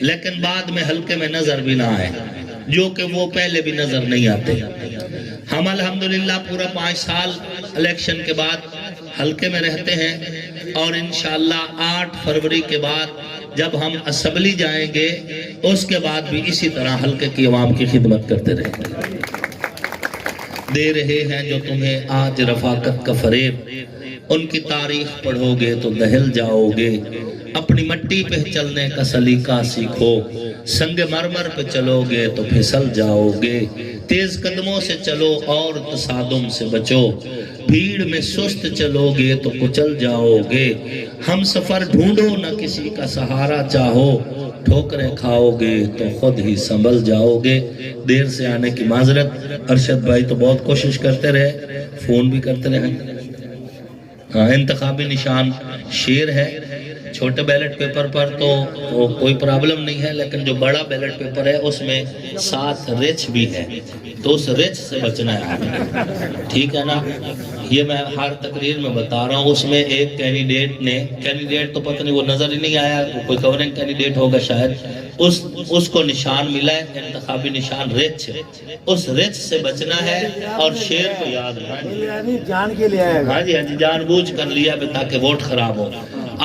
لیکن بعد میں حلقے میں نظر بھی نہ آئے، جو کہ وہ پہلے بھی نظر نہیں آتے۔ ہم الحمدللہ پورا 5 سال الیکشن کے بعد حلقے میں رہتے ہیں، اور انشاءاللہ 8 فروری کے بعد جب ہم اسمبلی جائیں گے اس کے بعد بھی اسی طرح حلقے کی عوام کی خدمت کرتے رہیں گے۔ دے رہے ہیں جو تمہیں آج رفاقت کا فریب، ان کی تاریخ پڑھو گے تو دہل جاؤ گے۔ اپنی مٹی پہ چلنے کا سلیقہ سیکھو، سنگ مرمر پہ چلو گے تو پھسل جاؤ گے۔ تیز قدموں سے چلو اور تصادم سے بچو، بھیڑ میں سست چلو گے تو کچل جاؤ گے۔ ہم سفر ڈھونڈو نہ کسی کا سہارا چاہو، ٹھوکریں کھاؤ گے تو خود ہی سنبھل جاؤ گے۔ دیر سے آنے کی معذرت، ارشد بھائی تو بہت کوشش کرتے رہے، فون بھی کرتے رہے۔ انتخابی نشان شیر ہے، چھوٹے بیلٹ پیپر پر تو کوئی پرابلم نہیں ہے، لیکن جو بڑا بیلٹ پیپر ہے اس میں 7 رچ بھی ہے، تو اس رچ سے بچنا ہے، ٹھیک ہے نا؟ یہ میں ہر تقریر میں بتا رہا ہوں۔ اس میں ایک کینڈیڈیٹ تو پتہ نہیں وہ نظر ہی نہیں آیا، کوئی گورننگ کینڈیڈیٹ ہوگا شاید، اس کو نشان ملا ہے انتخابی نشان رچ، اس رچ سے بچنا ہے، اور شیر کو یاد رکھنا۔ جان کے لیے آئے گا۔ ہاں جی جان بوجھ کر لیا تاکہ ووٹ خراب ہو۔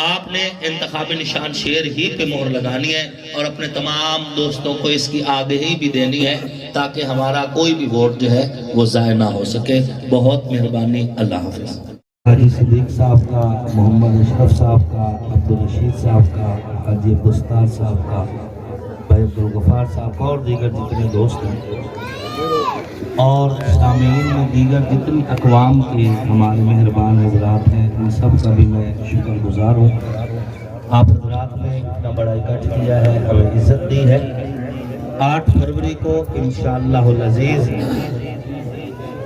آپ نے انتخابی نشان شیر ہی پہ مہر لگانی ہے، اور اپنے تمام دوستوں کو اس کی آگہی بھی دینی ہے تاکہ ہمارا کوئی بھی ووٹ جو ہے وہ ضائع نہ ہو سکے۔ بہت مہربانی، اللہ حافظ۔ حاجی صدیق صاحب کا، محمد اشرف صاحب کا، عبدالرشید صاحب کا، حاجی عبدالستار صاحب کا، بھائی عبدالغفار صاحب کا، اور دیگر جتنے دوست ہیں، اور سامعین میں دیگر جتنی اقوام کے ہمارے مہربان حضرات ہیں، ان سب کا بھی میں شکر گزار ہوں۔ آپ حضرات نے اتنا بڑا اکٹھ کیا ہے، ہمیں عزت دی ہے۔ 8 فروری کو انشاءاللہ العزیز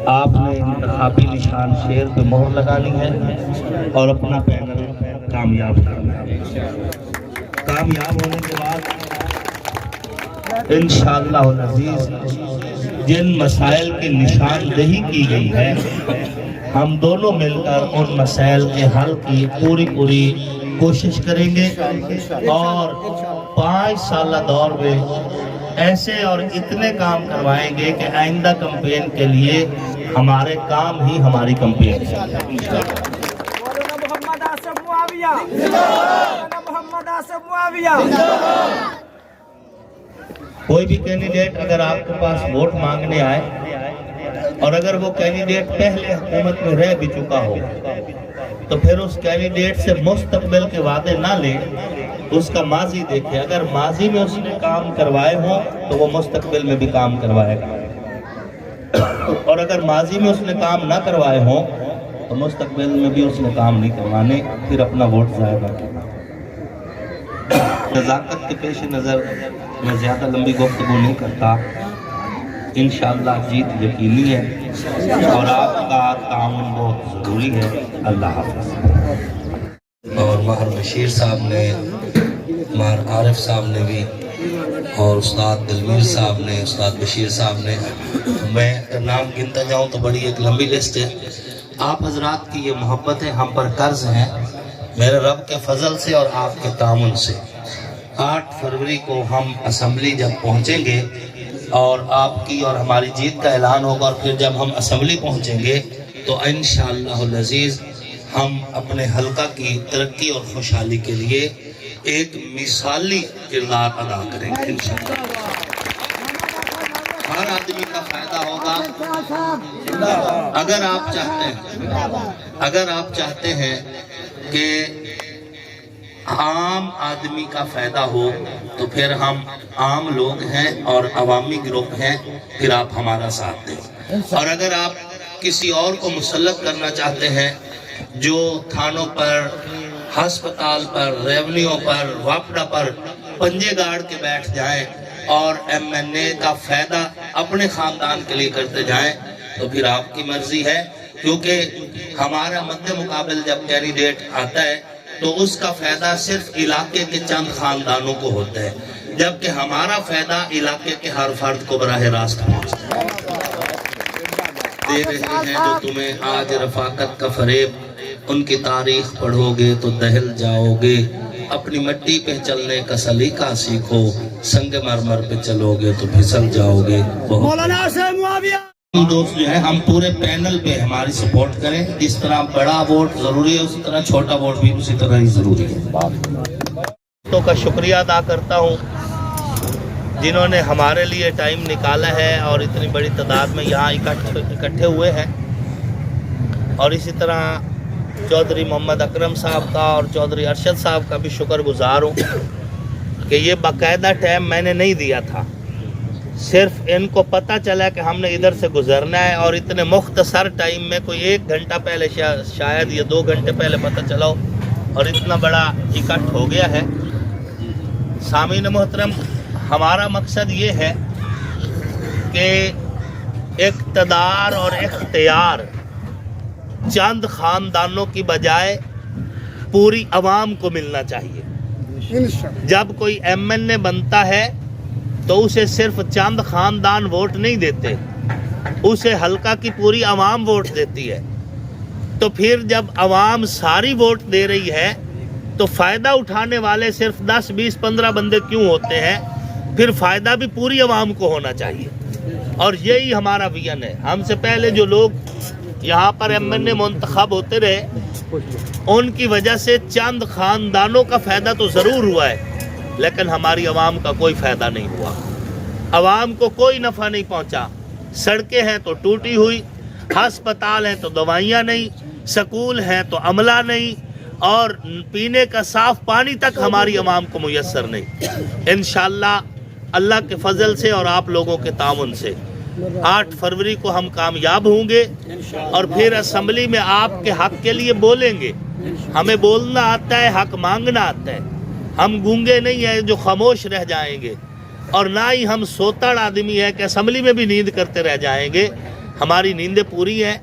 آپ نے انتخابی نشان شیر پہ مہر لگانی ہے اور اپنا پینل کامیاب کرنا ہے۔ کامیاب ہونے کے بعد انشاءاللہ العزیز جن مسائل کی نشاندہی کی گئی ہے، ہم دونوں مل کر ان مسائل کے حل کی پوری کوشش کریں گے، اور 5 سالہ دور میں ایسے اور اتنے کام کروائیں گے کہ آئندہ کمپین کے لیے ہمارے کام ہی ہماری کمپین ہے۔ کوئی بھی کینڈیڈیٹ اگر آپ کے پاس ووٹ مانگنے آئے، اور اگر وہ کینڈیڈیٹ پہلے حکومت میں رہ بھی چکا ہو، تو پھر اس کینڈیڈیٹ سے مستقبل کے وعدے نہ لے، اس کا ماضی دیکھے۔ اگر ماضی میں اس نے کام کروائے ہوں تو وہ مستقبل میں بھی کام کروائے گا، اور اگر ماضی میں اس نے کام نہ کروائے ہوں تو مستقبل میں بھی اس نے کام نہیں کروانے، پھر اپنا ووٹ ضائع نہ کرنا۔ نزاکت کے پیش نظر میں زیادہ لمبی گفتگو نہیں کرتا، انشاءاللہ جیت یقینی ہے، اور آپ کا تعاون بہت ضروری ہے۔ اللہ حافظ۔ اور ماہر بشیر صاحب نے، ماہر عارف صاحب نے بھی، اور استاد دلویر صاحب نے، استاد بشیر صاحب نے، میں نام گنتا جاؤں تو بڑی ایک لمبی لسٹ ہے۔ آپ حضرات کی یہ محبت ہے، ہم پر قرض ہیں، میرے رب کے فضل سے اور آپ کے تعاون سے۔ 8 فروری کو ہم اسمبلی جب پہنچیں گے اور آپ کی اور ہماری جیت کا اعلان ہوگا، اور پھر جب ہم اسمبلی پہنچیں گے تو انشاءاللہ العزیز ہم اپنے حلقہ کی ترقی اور خوشحالی کے لیے ایک مثالی کردار ادا کریں گے انشاءاللہ۔ ہر آدمی کا فائدہ ہوگا۔ اگر آپ چاہتے ہیں کہ عام آدمی کا فائدہ ہو، تو پھر ہم عام لوگ ہیں اور عوامی گروپ ہیں، پھر آپ ہمارا ساتھ دیں۔ اور اگر آپ کسی اور کو مسلط کرنا چاہتے ہیں جو تھانوں پر، ہسپتال پر، ریونیو پر، واپڈا پر پنجے گاڑ کے بیٹھ جائیں اور ایم این اے کا فائدہ اپنے خاندان کے لیے کرتے جائیں، تو پھر آپ کی مرضی ہے، کیونکہ ہمارا مد مقابل جب کینڈیڈیٹ آتا ہے تو اس کا فائدہ صرف علاقے کے چند خاندانوں کو ہوتا ہے، جبکہ ہمارا فائدہ علاقے کے ہر فرد کو براہ راست پہنچتا ہے۔ دے رہے ہیں جو تمہیں آج رفاقت کا فریب، ان کی تاریخ پڑھو گے تو دہل جاؤ گے۔ اپنی مٹی پہ چلنے کا سلیقہ سیکھو، سنگ مرمر پہ چلو گے تو پھسل جاؤ گے۔ مولانا سے معاویہ دوست جو ہے ہم پورے پینل پہ ہماری سپورٹ کریں، جس طرح بڑا ووٹ ضروری ہے اسی طرح چھوٹا ووٹ بھی اسی طرح ہی ضروری ہے۔ تو کا شکریہ ادا کرتا ہوں جنہوں نے ہمارے لیے ٹائم نکالا ہے اور اتنی بڑی تعداد میں یہاں اکٹھے ہوئے ہیں، اور اسی طرح چودھری محمد اکرم صاحب کا اور چودھری ارشد صاحب کا بھی شکر گزار ہوں کہ یہ باقاعدہ ٹائم میں نے نہیں دیا تھا، صرف ان کو پتہ چلا کہ ہم نے ادھر سے گزرنا ہے، اور اتنے مختصر ٹائم میں کوئی 1 گھنٹہ پہلے شاید یا 2 گھنٹے پہلے پتہ چلا ہو، اور اتنا بڑا اکٹھ ہو گیا ہے۔ سامعین محترم، ہمارا مقصد یہ ہے کہ اقتدار اور اختیار چند خاندانوں کی بجائے پوری عوام کو ملنا چاہیے۔ جب کوئی ایم این اے بنتا ہے تو اسے صرف چند خاندان ووٹ نہیں دیتے، اسے حلقہ کی پوری عوام ووٹ دیتی ہے۔ تو پھر جب عوام ساری ووٹ دے رہی ہے تو فائدہ اٹھانے والے صرف 10 20 15 بندے کیوں ہوتے ہیں؟ پھر فائدہ بھی پوری عوام کو ہونا چاہیے، اور یہی ہمارا ویژن ہے۔ ہم سے پہلے جو لوگ یہاں پر ایم این اے منتخب ہوتے رہے، ان کی وجہ سے چند خاندانوں کا فائدہ تو ضرور ہوا ہے، لیکن ہماری عوام کا کوئی فائدہ نہیں ہوا، عوام کو کوئی نفع نہیں پہنچا۔ سڑکیں ہیں تو ٹوٹی ہوئی، ہسپتال ہیں تو دوائیاں نہیں، سکول ہیں تو عملہ نہیں، اور پینے کا صاف پانی تک ہماری عوام کو میسر نہیں۔ انشاءاللہ اللہ کے فضل سے اور آپ لوگوں کے تعاون سے 8 فروری کو ہم کامیاب ہوں گے، اور پھر اسمبلی میں آپ کے حق کے لیے بولیں گے۔ ہمیں بولنا آتا ہے، حق مانگنا آتا ہے، ہم گونگے نہیں ہیں جو خاموش رہ جائیں گے، اور نہ ہی ہم سوتڑ آدمی ہیں کہ اسمبلی میں بھی نیند کرتے رہ جائیں گے۔ ہماری نیندیں پوری ہیں،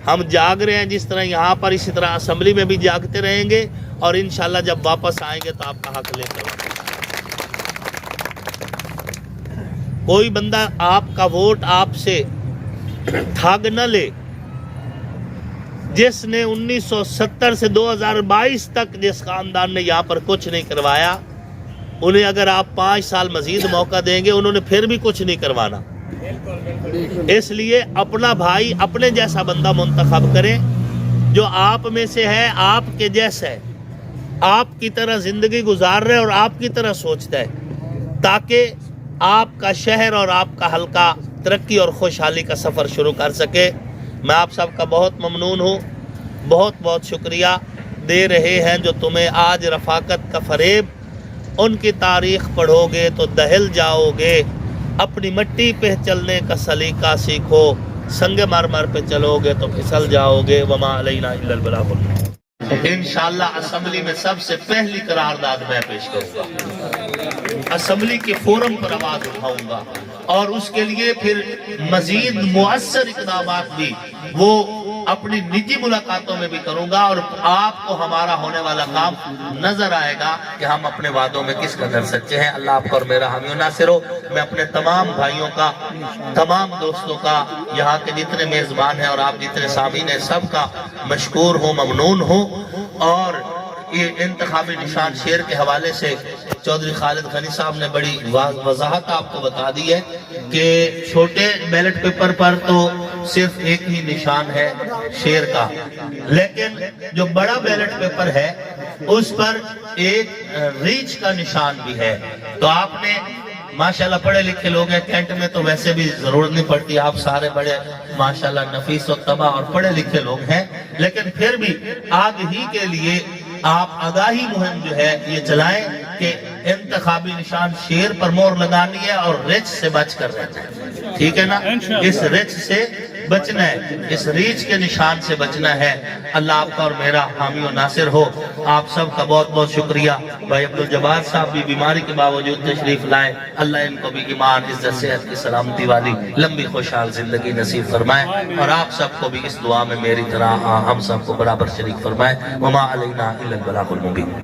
ہم جاگ رہے ہیں جس طرح یہاں پر، اسی طرح اسمبلی میں بھی جاگتے رہیں گے، اور انشاءاللہ جب واپس آئیں گے تو آپ کا حق لے کر کوئی بندہ آپ کا ووٹ آپ سے ٹھگ نہ لے۔ جس نے 1970 سے 2022 تک جس خاندان نے یہاں پر کچھ نہیں کروایا، انہیں اگر آپ 5 سال مزید موقع دیں گے انہوں نے پھر بھی کچھ نہیں کروانا۔ اس لیے اپنا بھائی، اپنے جیسا بندہ منتخب کریں جو آپ میں سے ہے، آپ کے جیسا ہے، آپ کی طرح زندگی گزار رہے اور آپ کی طرح سوچتا ہے، تاکہ آپ کا شہر اور آپ کا حلقہ ترقی اور خوشحالی کا سفر شروع کر سکے۔ میں آپ سب کا بہت ممنون ہوں، بہت بہت شکریہ دے رہے ہیں جو تمہیں آج رفاقت کا فریب۔ ان کی تاریخ پڑھو گے تو دہل جاؤ گے، اپنی مٹی پہ چلنے کا سلیقہ سیکھو، سنگ مرمر پہ چلو گے تو پھسل جاؤ گے۔ وما علینا الا البلاغ المبین۔ انشاءاللہ اسمبلی میں سب سے پہلی قرارداد میں پیش کروں گا، اسمبلی کے فورم پر آواز اٹھاؤں گا، اور اس کے لیے پھر مزید مؤثر اقدامات بھی وہ اپنی نجی ملاقاتوں میں بھی کروں گا، اور آپ کو ہمارا ہونے والا کام نظر آئے گا کہ ہم اپنے وعدوں میں کس قدر سچے ہیں۔ اللہ آپ کا اور میرا حامی و ناصر ہو۔ میں اپنے تمام بھائیوں کا، تمام دوستوں کا، یہاں کے جتنے میزبان ہیں اور آپ جتنے سامعین ہیں، سب کا مشکور ہوں، ممنون ہوں۔ اور یہ انتخابی نشان شیر کے حوالے سے چودھری خالد غنی صاحب نے بڑی وضاحت آپ کو بتا دی ہے کہ چھوٹے بیلٹ پیپر پر تو صرف ایک ہی نشان ہے شیر کا، لیکن جو بڑا بیلٹ پیپر ہے اس پر ایک ریچھ کا نشان بھی ہے۔ تو آپ نے ماشاءاللہ پڑھے لکھے لوگ ہیں، کینٹ میں تو ویسے بھی ضرورت نہیں پڑتی، آپ سارے بڑے ماشاءاللہ نفیس و طبع اور پڑھے لکھے لوگ ہیں، لیکن پھر بھی آگ ہی کے لیے آپ آگاہی مہم جو ہے یہ چلائیں کہ انتخابی نشان شیر پر مہر لگانی ہے اور ریچھ سے بچ کر رہنا ہے، ٹھیک ہے نا؟ اس ریچھ سے بچنا ہے، اس ریچھ کے نشان سے بچنا ہے۔ اللہ آپ کا اور میرا حامی و ناصر ہو۔ آپ سب کا بہت بہت شکریہ۔ بھائی عبدالجبار صاحب بھی بیماری کے باوجود تشریف لائے، اللہ ان کو بھی ایمان، عزت، صحت کی سلامتی والی لمبی خوشحال زندگی نصیب فرمائے، اور آپ سب کو بھی اس دعا میں میری طرح ہم سب کو برابر شریک فرمائے۔ وما علینا الا البلاغ المبین۔